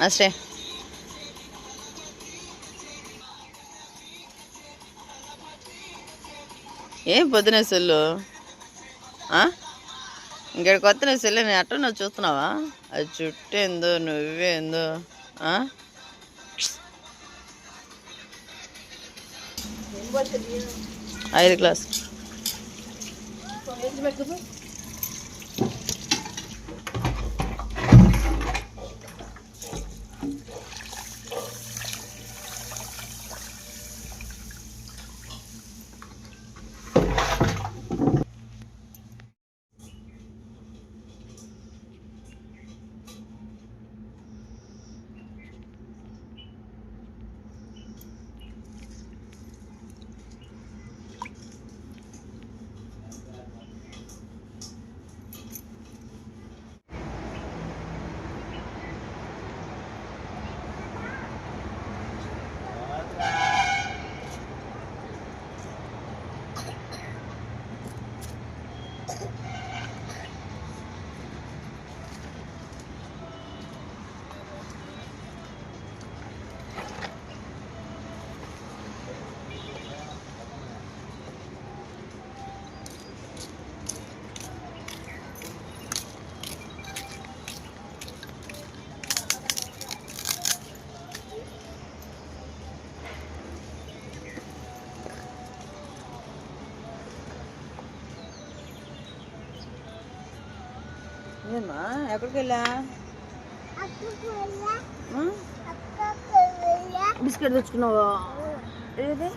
అಷ್ಟే ఏం పొద్దునే సెల్లు ఇంకేడు కొత్త సెల్లు నేను అట్ట నువ్వు చూస్తున్నావా? అది చుట్టేందో నువ్వేందో 5వ క్లాస్. ఏమా ఎక్కడికి వెళ్ళా? బిస్కెట్ తెచ్చుకున్నావా? ఏది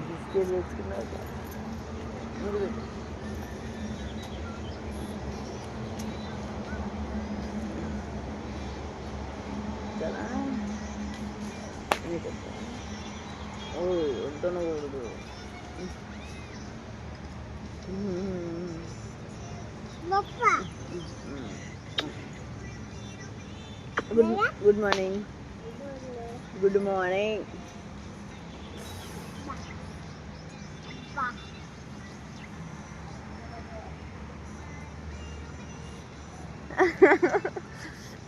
బిస్కెట్ తెచ్చుకున్నావు? వద్దనకూడదు. Good morning. Good morning.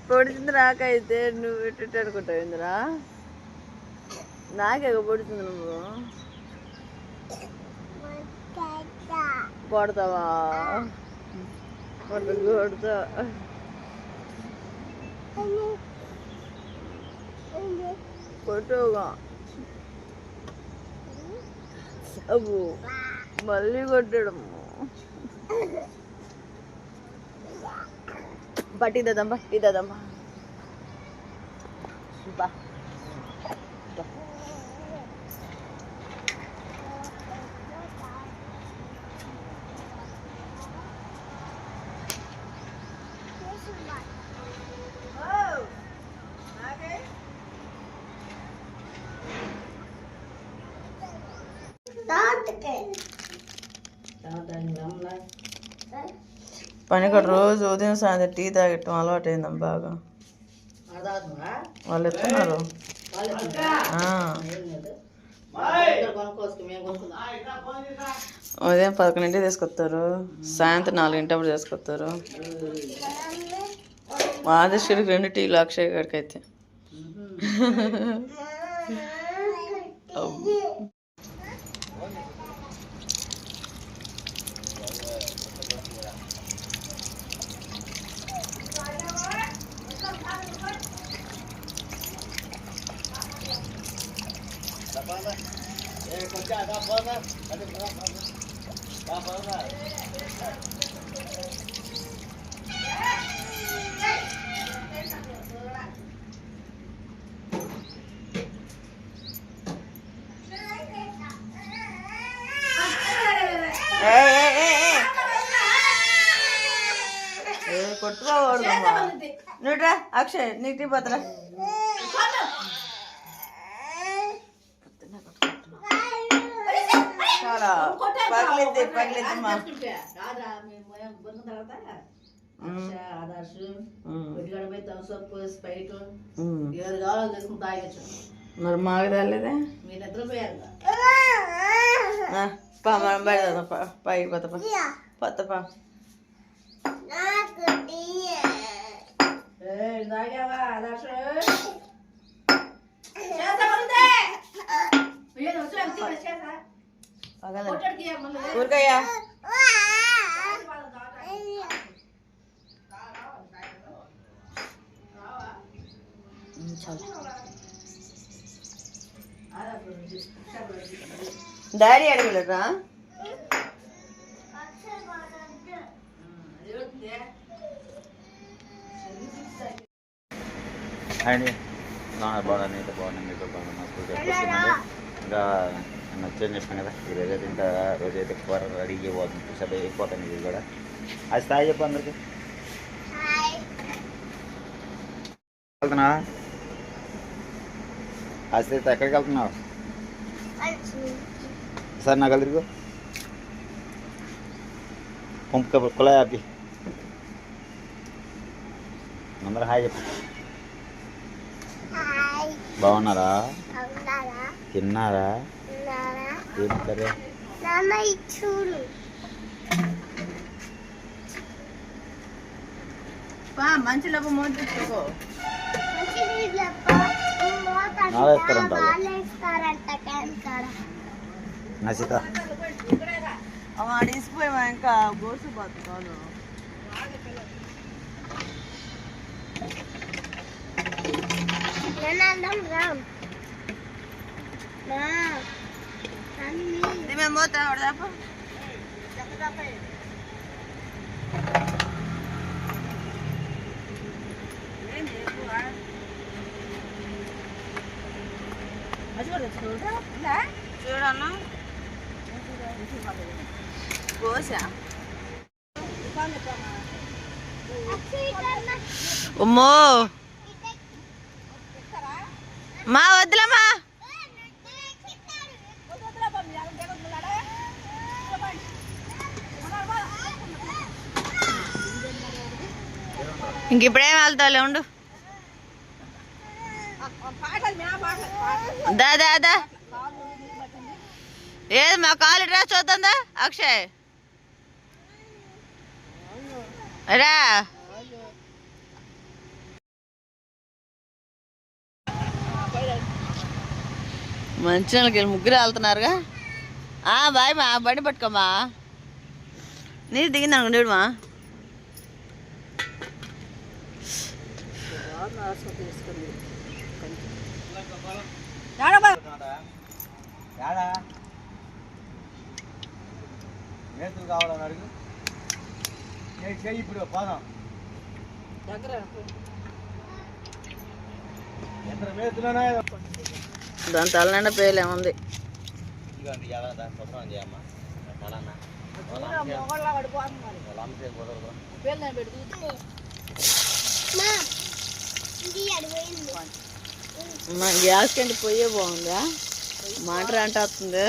పొడిచింది నాకైతే నువ్వు ఎట్టు అనుకుంటావు ఇందురా? నాకే పొడిచింది నువ్వు కొడతావా? కొడతా కొట్టుగా అబ్బు మళ్ళీ కొట్టడము. పట్టిదమ్మా బా పనికడ రోజు ఉదయం సాయంత్రం టీ తాగటం అలవాటు అయిందమ్మ బాగా. వాళ్ళు ఎత్తున్నారు. ఉదయం 11 తీసుకొస్తారు, సాయంత్రం 4 తీసుకొస్తారు. ఆదర్శుడికి 2 టీలు, అక్షయ్ గారికి అయితే కొట్టుకోకూడదమ్మా. నువ్వురా అక్షయ్, నీకు టీ పత్రా. చాలా పగిలిద్దమ్మా. మరి మాకు రాలేదే. పా మనం బయట పైకి పత్తపా. ఊరికయ్యా డాడీ అడగలేరా? అండి బాగున్నాను, అయితే బాగున్నాను, మీకు బాగున్నా. ఇంకా నచ్చని చెప్పాను కదా, ఈరోజు అయితే ఇంకా రోజైతే కూర రెడీ అయిపోతుంది. చూసారు అయిపోతాను ఇది కూడా. అది స్థాయి చెప్పు అందరికి. వెళ్తున్నావా? అది ఎక్కడికి వెళ్తున్నావు? సార్ నాకు తిరుగు పంపు కుళాయి ఆపి అందరూ హాయ్ చెప్పు. బాగున్నారా? తిన్నారా? ఏం కర్రీ? మంచి డబ్బు మోసుకో. నాలేస్తారంట నసిత అడిసిపోయావా? ఇంకా గోసిపోతుంది కాదు. మేము పోతా దాప. చూడన్నా గోసా. అమ్మో మా వద్దులమ్మా. ఇంక ఇప్పుడేం వెళ్తావులే ఉండు. దా ఏది మా కాలు డ్రెస్ చూద్దా అక్షయ్ రా. మంచి వాళ్ళకి ముగ్గురు వెళ్తున్నారుగా. బాయ్ మా బండి పట్టుకోమ్మా. నీరు దిగింది అనుకోండి మా. మేతులు కావాలని అడుగు. ఇప్పుడు పోదాం. దాని తలనిండా పేలేముంది. గ్యాస్ కంటే పొయ్యే బాగుందా? మాటర్ అంటే వస్తుంది.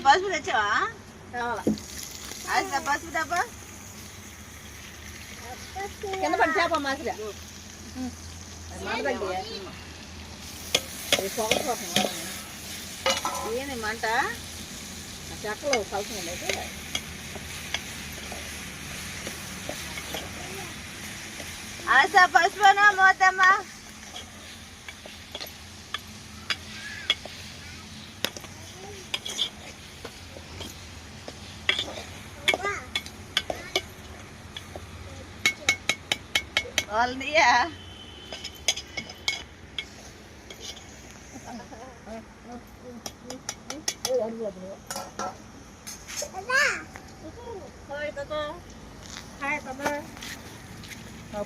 పసుపు తెచ్చావా? పసుపు డబ్బా కింద పడి చేప మాసిరా. ఏంది మంట? చెక్కలో కలుసుకుంది అయితే. పసుపునా మోతమ్మా. వాళ్ళనియా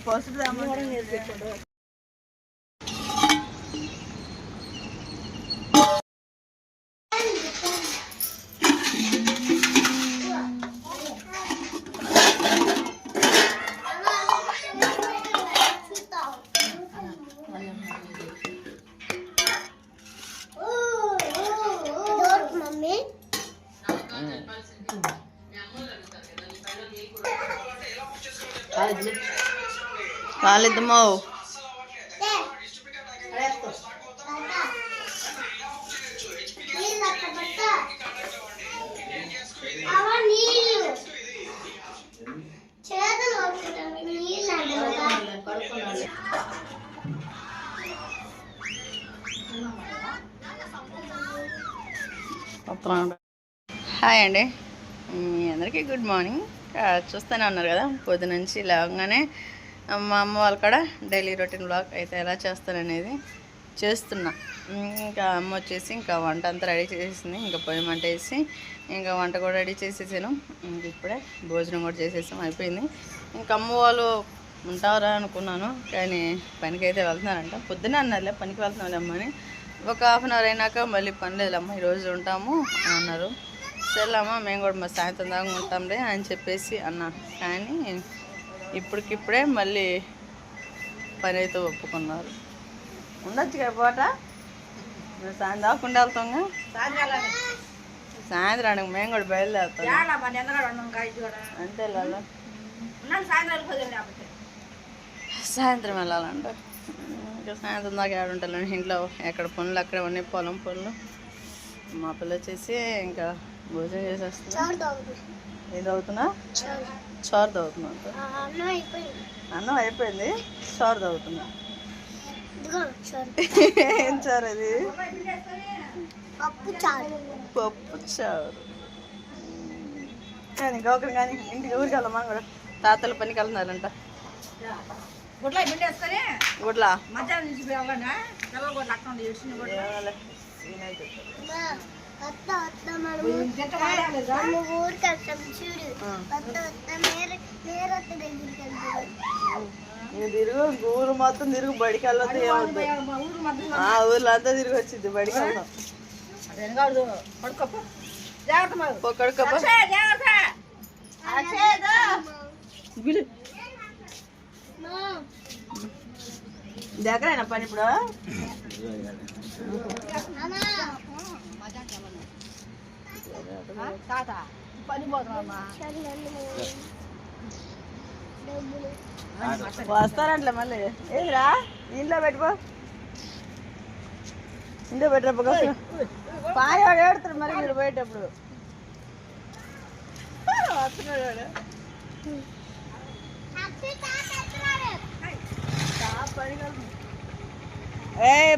పసుపు కాలిద్దమ్మో. హాయ్ అండి, మీ అందరికీ గుడ్ మార్నింగ్. చూస్తూనే ఉన్నారు కదా, పొద్దు నుంచి లేవగానే మా అమ్మ వాళ్ళు కూడా డైలీ రొటీన్ బ్లాగ్ అయితే ఎలా చేస్తాననేది చేస్తున్నా. ఇంకా అమ్మ వచ్చేసి ఇంకా వంట అంతా రెడీ చేసేసింది. ఇంకా పొయ్యి మంట వేసి ఇంకా వంట కూడా రెడీ చేసేసాను. ఇంక ఇప్పుడే భోజనం కూడా చేసేసాం, అయిపోయింది. ఇంకా అమ్మ వాళ్ళు ఉంటారా అనుకున్నాను, కానీ పనికి అయితే వెళ్తున్నారంట. పొద్దునే అన్నారులే పనికి వెళ్తున్నాను అమ్మని. ఒక హాఫ్ అన్ అవర్ అయినాక మళ్ళీ పని లేదమ్మా, ఈరోజు ఉంటాము అని అన్నారు. సరేమ్మా మేము కూడా మా సాయంత్రం దాకా ఉంటాంలే అని చెప్పేసి అన్నా. కానీ ఇప్పటికిప్పుడే మళ్ళీ పని అయితే ఒప్పుకున్నారు. ఉండొచ్చు కదా పోట, మేము సాయంత్రం దాకా ఉండి వెళ్తాంగా. సాయంత్రానికి మేము కూడా బయలుదేరుతాం అంతే. సాయంత్రం వెళ్ళాలంట. ఇంకా సాయంత్రం దాకా ఏడుంటాను ఇంట్లో, ఎక్కడ పనులు అక్కడే ఉన్నాయి, పొలం పనులు. మా పిల్ల వచ్చేసి ఇంకా భోజనం చేసేస్తున్నా. ఏం చదువుతున్నా? చారు చదువుతున్నా. అన్నం అయిపోయింది, చారు చదువుతున్నా. ఏం చారు అది? పప్పు చారు. కానీ గోకరు కానీ ఇంటికి ఊరికి వెళ్దామా కూడా, తాతల పనికి వెళ్తున్నారంట. గుడ్లా తిరుగు, ఊరు మొత్తం తిరుగు, బడికి వెళ్ళొద్దు ఏమవుతుంది. ఊర్లో అంతా తిరిగి వచ్చింది, బడికి వెళ్దాం. దగ్గరైనా పని ఇప్పుడు. వస్తారంట్లే మళ్ళీ. ఏదిరా ఇంట్లో పెట్టుకో, ఇంట్లో పెట్టినప్పుడు పాయాడు ఏడుతాడు మరి మీరు పోయేటప్పుడు. వస్తున్నాడు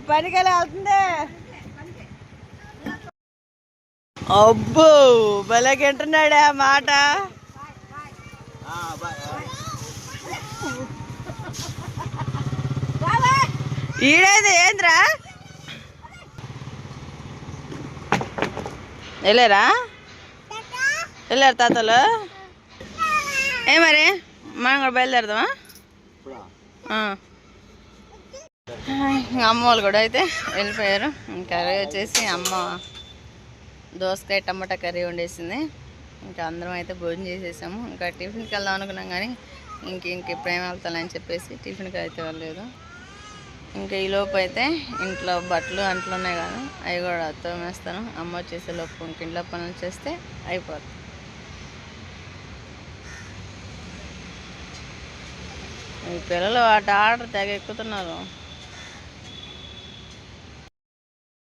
పనికెళ్ళి వెళ్తుంది. అబ్బో భలేకి వింటున్నాడే ఆ మాట. ఈడేది ఏంద్రా? వెళ్ళారా? వెళ్ళారు తాతలు. ఏ మరి మనం కూడా బయలుదేరదామా? అమ్మ వాళ్ళు కూడా అయితే వెళ్ళిపోయారు. కర్రీ వచ్చేసి అమ్మ దోసకాయ టమాటా కర్రీ వండేసింది. ఇంకా అందరం అయితే భోజనం చేసేసాము. ఇంకా టిఫిన్కి వెళ్దాం అనుకున్నాం, కానీ ఇంకెప్పుడేం వెళ్తానని చెప్పేసి టిఫిన్కి అయితే వెళ్ళలేదు. ఇంకా ఈలోపు అయితే ఇంట్లో బట్టలు అంట్లు ఉన్నాయి కదా, అవి కూడా తోమేస్తాను. అమ్మ వచ్చేసే లోపు ఇంక ఇంట్లో పనులు చేస్తే అయిపోతుంది. ఈ పిల్లలు ఆర్డర్ తెగ ఎక్కుతున్నారు.